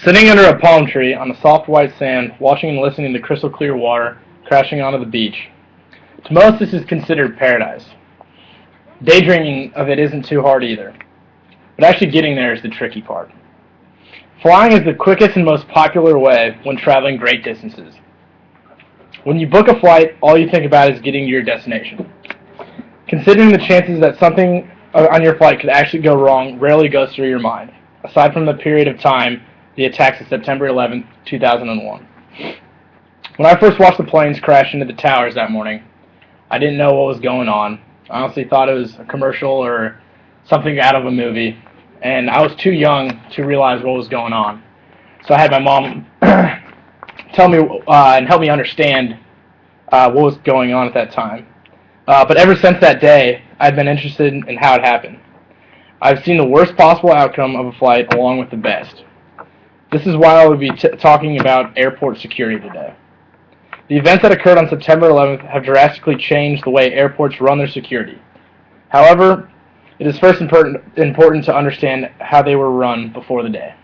Sitting under a palm tree on the soft white sand, watching and listening to crystal clear water crashing onto the beach. To most, this is considered paradise. Daydreaming of it isn't too hard either, but actually getting there is the tricky part. Flying is the quickest and most popular way when traveling great distances. When you book a flight, all you think about is getting to your destination. Considering the chances that something on your flight could actually go wrong rarely goes through your mind, aside from the period of time the attacks of September 11th, 2001. When I first watched the planes crash into the towers that morning, I didn't know what was going on. I honestly thought it was a commercial or something out of a movie, and I was too young to realize what was going on. So I had my mom tell me and help me understand what was going on at that time. But ever since that day, I've been interested in how it happened. I've seen the worst possible outcome of a flight along with the best. This is why I will be talking about airport security today. The events that occurred on September 11th have drastically changed the way airports run their security. However, it is first important to understand how they were run before today.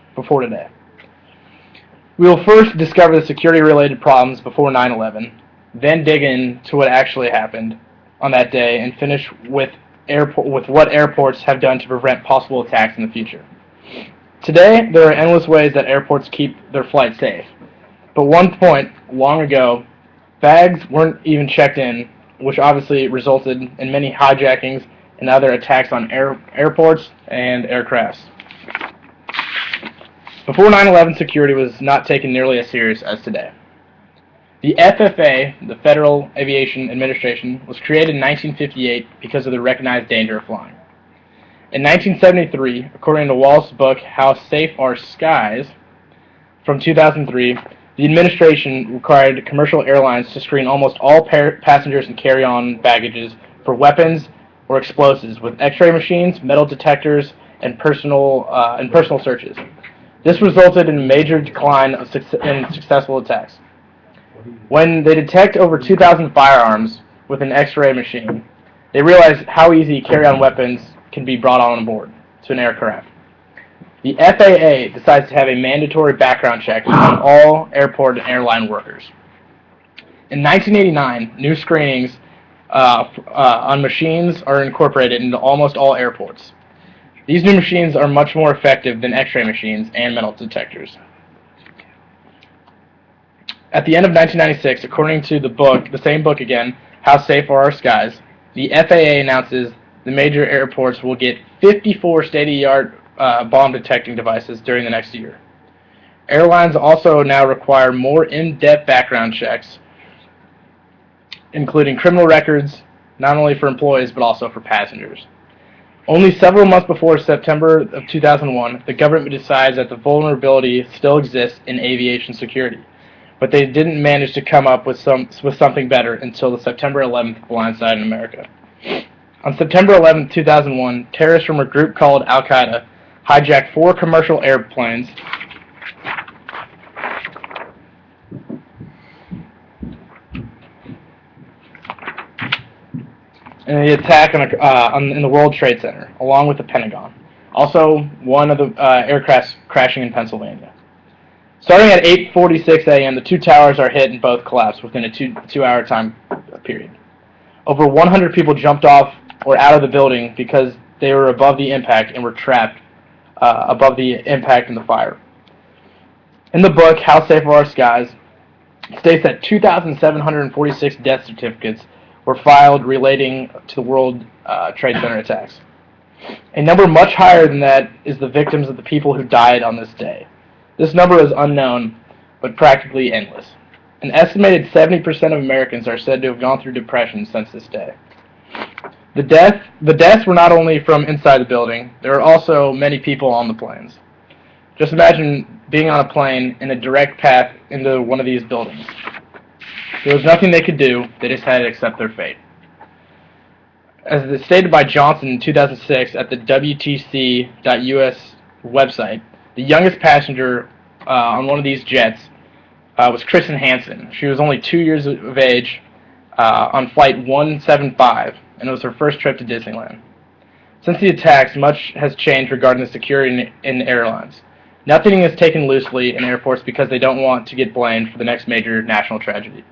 We will first discover the security-related problems before 9/11, then dig into what actually happened on that day, and finish with what airports have done to prevent possible attacks in the future. Today, there are endless ways that airports keep their flights safe. But one point, long ago, bags weren't even checked in, which obviously resulted in many hijackings and other attacks on airports and aircrafts. Before 9/11, security was not taken nearly as serious as today. The FAA, the Federal Aviation Administration, was created in 1958 because of the recognized danger of flying. In 1973, according to Wallace's book, How Safe Are Skies, from 2003, the administration required commercial airlines to screen almost all passengers and carry-on baggages for weapons or explosives with X-ray machines, metal detectors, and personal searches. This resulted in a major decline in successful attacks. When they detect over 2,000 firearms with an X-ray machine, they realize how easy carry-on weapons can be brought on board to an aircraft. The FAA decides to have a mandatory background check on all airport and airline workers. In 1989, new screenings on machines are incorporated into almost all airports. These new machines are much more effective than X-ray machines and metal detectors. At the end of 1996, according to the same book again, How Safe Are Our Skies, the FAA announces the major airports will get 54 state-of-the-art bomb detecting devices during the next year. Airlines also now require more in-depth background checks, including criminal records, not only for employees but also for passengers. Only several months before September of 2001, the government decides that the vulnerability still exists in aviation security, but they didn't manage to come up with something better until the September 11th blindside in America. On September 11, 2001, terrorists from a group called Al-Qaeda hijacked 4 commercial airplanes in the attack in the World Trade Center, along with the Pentagon. Also, one of the aircrafts crashing in Pennsylvania. Starting at 8:46 a.m., the 2 towers are hit and both collapse within a two-hour time period. Over 100 people jumped off or out of the building because they were above the impact and were trapped above the impact and the fire. In the book, How Safe Are Our Skies, it states that 2,746 death certificates were filed relating to the World Trade Center attacks. A number much higher than that is the victims of the people who died on this day. This number is unknown, but practically endless. An estimated 70% of Americans are said to have gone through depression since this day. The deaths were not only from inside the building, there were also many people on the planes. Just imagine being on a plane in a direct path into one of these buildings. There was nothing they could do, they just had to accept their fate. As stated by Johnson in 2006 at the WTC.US website, the youngest passenger on one of these jets was Kristen Hansen. She was only 2 years of age on Flight 175, and it was her first trip to Disneyland. Since the attacks, much has changed regarding the security in airlines. Nothing is taken loosely in airports because they don't want to get blamed for the next major national tragedy.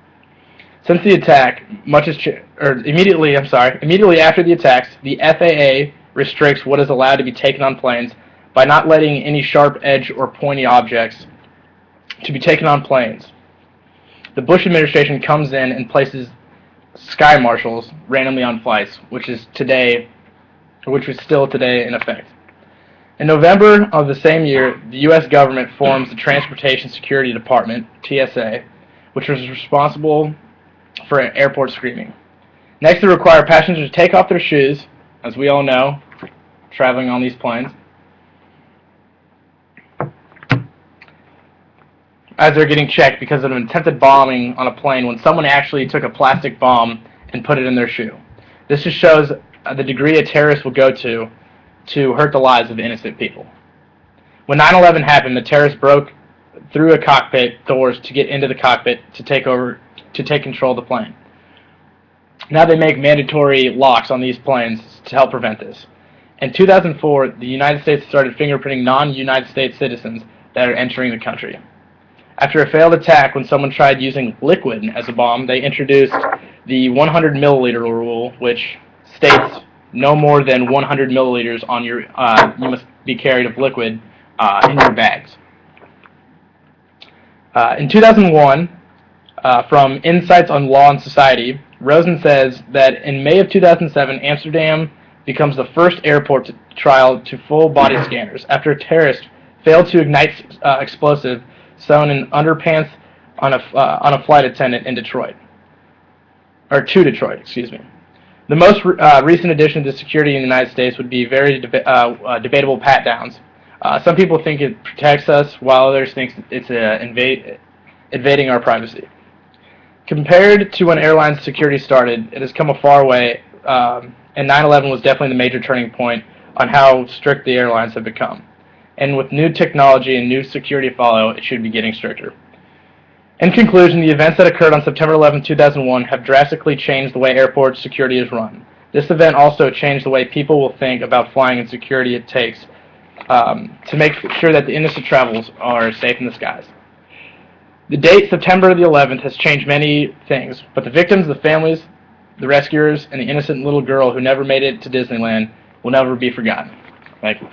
Since the attack, immediately after the attacks, the FAA restricts what is allowed to be taken on planes by not letting any sharp edge or pointy objects to be taken on planes. The Bush administration comes in and places sky marshals randomly on flights, which was still today in effect. In November of the same year, the U.S. government forms the Transportation Security Department, TSA, which was responsible for airport screening. Next, they require passengers to take off their shoes, as we all know, traveling on these planes, as they're getting checked because of an attempted bombing on a plane when someone actually took a plastic bomb and put it in their shoe. This just shows the degree a terrorist will go to hurt the lives of innocent people. When 9/11 happened, the terrorists broke through a cockpit doors to get into the cockpit to take control of the plane. Now they make mandatory locks on these planes to help prevent this. In 2004, the United States started fingerprinting non-United States citizens that are entering the country. After a failed attack when someone tried using liquid as a bomb, they introduced the 100 milliliter rule, which states no more than 100 milliliters on you must be carried of liquid in your bags. In 2001, from Insights on Law and Society, Rosen says that in May of 2007, Amsterdam becomes the first airport to trial to full body scanners after a terrorist failed to ignite explosive sewn in underpants on a flight attendant in Detroit, or to Detroit, excuse me. The most recent addition to security in the United States would be very debatable pat-downs. Some people think it protects us, while others think it's invading our privacy. Compared to when airline security started, it has come a far way, and 9/11 was definitely the major turning point on how strict the airlines have become. And with new technology and new security follow, it should be getting stricter. In conclusion, the events that occurred on September 11, 2001 have drastically changed the way airport security is run. This event also changed the way people will think about flying and security it takes to make sure that the innocent travels are safe in the skies. The date, September the 11th, has changed many things, but the victims, the families, the rescuers, and the innocent little girl who never made it to Disneyland will never be forgotten. Thank you.